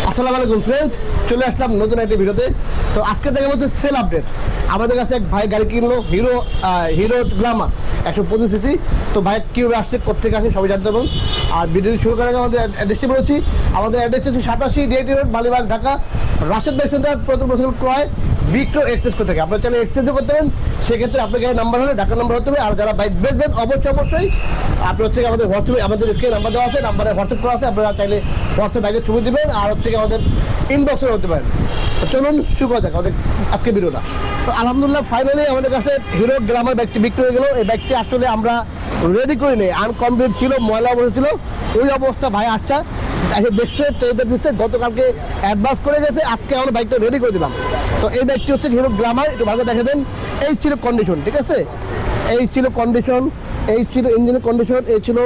আসসালামু আলাইকুম ফ্রেন্ডস, চলে আসলাম নতুন একটা ভিডিওতে। তো আজকে দেখা হচ্ছে সেল আপডেট। আমাদের কাছে এক ভাই গাড়ি কিনলো, হিরো গ্ল্যামার 125 সিসি। তো ভাই কীভাবে আসছে, কোথেকে আসে সবাই জানতে পারবেন। আর ভিডিওটি শুরু করার আগে আমাদের অ্যাড্রেসটি বলেছি। আমাদের অ্যাড্রেস হচ্ছে 87 DIT road, Malibagh, Dhaka. Rashed bike centre, প্রথম বছর ক্রয় বিক্রয় এক্সচেঞ্জ করে থাকে। আপনার চাইলে এক্সচেঞ্জও করতে পারেন, সেক্ষেত্রে আপনার গাড়ির নাম্বার হলে ঢাকার নাম্বার হতে হবে। আর যারা বাইক বেচবেন অবশ্যই আপনি হচ্ছে আমাদের হোয়াটসঅ্যাপে, আমাদের স্ক্রিনে নাম্বার দেওয়া আছে, নাম্বারে হোয়াটসঅ্যাপ করা আছে। আপনারা চাইলে হোয়াটসঅ্যাপ বাইকের ছবি দেবেন, আর হচ্ছে আমাদের ইনবক্সে হতে পারেন। তো চলুন শুরু করা যাক আমাদের আজকে ভিডিওটা। তো আলহামদুলিল্লাহ ফাইনালি আমাদের কাছে হিরো গ্ল্যামার বাইকটি বিক্রি হয়ে গেল। এই বাইকটি আসলে আমরা রেডি করিনি, আনকমপ্লিট ছিল, ময়লা অবস্থা ছিল। ওই অবস্থা ভাই আসছে, দেখছে, ট্রেডার দিচ্ছে, গতকালকে অ্যাডভান্স করে গেছে, আজকে আমরা বাইকটা রেডি করে দিলাম। তো এই বাইকটি হচ্ছে হিরো গ্ল্যামার, একটু ভালো দেখে দেন। এই ছিল কন্ডিশন, ঠিক আছে, এই ছিল কন্ডিশন, এই ছিল ইঞ্জিনের কন্ডিশন, এই ছিল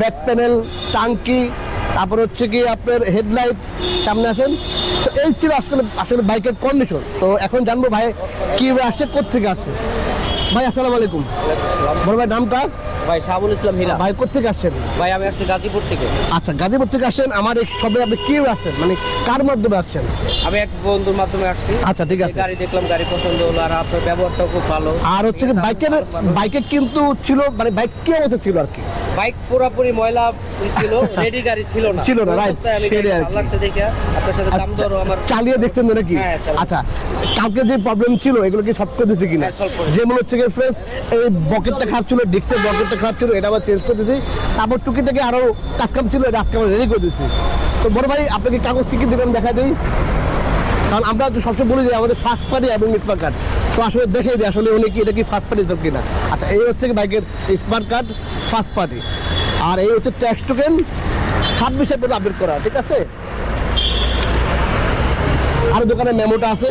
ব্যাক প্যানেল, টাঙ্কি, তারপর হচ্ছে কি আপনার হেডলাইট, সামনে আসেন। তো এই ছিল আসলে বাইকের কন্ডিশন। তো এখন জানবো ভাই কীভাবে আসছে, কোথেকে আসছে। ভাই আসসালামু আলাইকুম। বড় ভাই নামটা? ভাই শাহুল ইসলাম হীরা। ভাই কোথেকে আসছেন? ভাই আমি আসছি গাজীপুর থেকে। আচ্ছা, গাজীপুর থেকে আসছেন। আমার এই সবে আপনি কীভাবে আসছেন, মানে কার মাধ্যমে আসছেন? আমি এক বন্ধুর মাধ্যমে আসছি। আচ্ছা, ঠিক আছে। গাড়ি দেখলাম, গাড়ি পছন্দ হলো, আর আপনার ব্যবহারটাও খুব ভালো। আর হচ্ছে কি বাইকে কিন্তু ছিল, মানে বাইক কি অবস্থা ছিল আর কি, বাইক পুরোপুরি ময়লা ছিল, রেডি গাড়ি ছিল না, রাইট। আমি ভালো লাগছে দেখে আপনার সাথে দাম দরও আমার চালিয়ে দেখছেন তো নাকি? হ্যাঁ, চালিয়ে। আচ্ছা, কালকে যে প্রবলেম ছিল এগুলো কি সলভ করে দিয়েছি কিনা? হ্যাঁ, solve করে। যেমন হচ্ছে কি ফ্রেশ, এই বকেটটা খারাপ ছিল, ডিস্কের বকেটটা খারাপ ছিল, এটা আবার চেঞ্জ করে দিয়েছি। তারপর টুকিটাকে আরো কাজ কাম ছিল, এটা আজকে আমরা রেডি করে দিয়েছি। তো বড় ভাই আপনাকে কাগজ কি কি দিবেন দেখা দিই, কারণ আমরা তো সবসময় বলি যে আমাদের ফার্স্ট পার্টি এবং স্মার্ট কার্ড। তো আসলে দেখে দিই আসলে উনি কি এটা কি ফার্স্ট পার্টি হিসাব কিনা। আচ্ছা, এই হচ্ছে কি বাইকের স্মার্ট কার্ড ফার্স্ট পার্টি, আর এই হচ্ছে ট্যাক্স টোকেন 26-এর পরে আপডেট করা, ঠিক আছে। আর দোকানে মেমোটা আছে,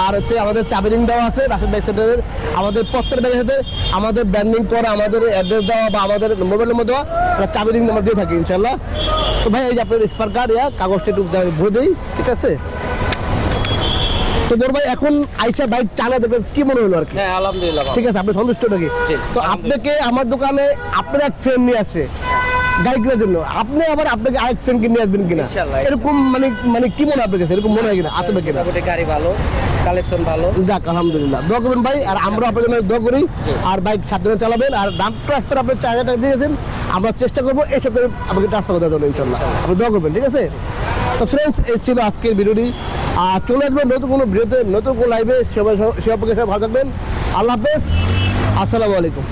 আর হচ্ছে আমাদের চাবি রিং দেওয়া আছে রাশেদ বাইক সেন্টারের। আমাদের প্রত্যেক ব্যাগের সাথে আমাদের ব্র্যান্ডিং করা, আমাদের অ্যাড্রেস দেওয়া বা আমাদের মোবাইলের মধ্যে দেওয়া চাবি রিং আমরা দিয়ে থাকি ইনশাল্লাহ। তো ভাই এই যে আপনার স্মার্ট কার্ড, কাগজটা একটু ভরে দিই, ঠিক আছে। তো বড় ভাই এখন আইসা বাইক চালা দেখবেন কি মনে হলো আর কি? হ্যাঁ আলহামদুলিল্লাহ ভালো। ঠিক আছে, আপনি সন্তুষ্ট নাকি? তো আপনাকে আমার দোকানে আপনার এক ফ্রেন্ড নিয়ে আসে গাড়ি কেনার জন্য, আপনি আবার আপনাকে আরেক ফ্রেন্ডকে নিয়ে আসবেন কিনা, এরকম মানে কি মনে হয় আপনার কাছে, এরকম মনে হয় কিনা আসবে কিনা? গাড়ি ভালো, কালেকশন ভালো। যাক আলহামদুলিল্লাহ, দোয়া করবেন ভাই, আর আমরা আপনার জন্য দোয়া করি। আর বাইক সাবধানে চালাবেন, আর ডাক ট্রান্সফার আপনি 4000 টাকা দিয়েছেন, আমরা চেষ্টা করবো এই সপ্তাহে আপনাকে ট্রান্সফার করে দেওয়ার জন্য ইনশাল্লাহ। আপনি দোয়া করবেন, ঠিক আছে। তো ফ্রেন্ডস, এই ছিল আজকের ভিডিওটি। আর চলে আসবেন নতুন কোনো ভিডিওতে, নতুন কোনো লাইভে। সবাই ভালো থাকবেন। আল্লাহ হাফেজ, আসসালামু আলাইকুম।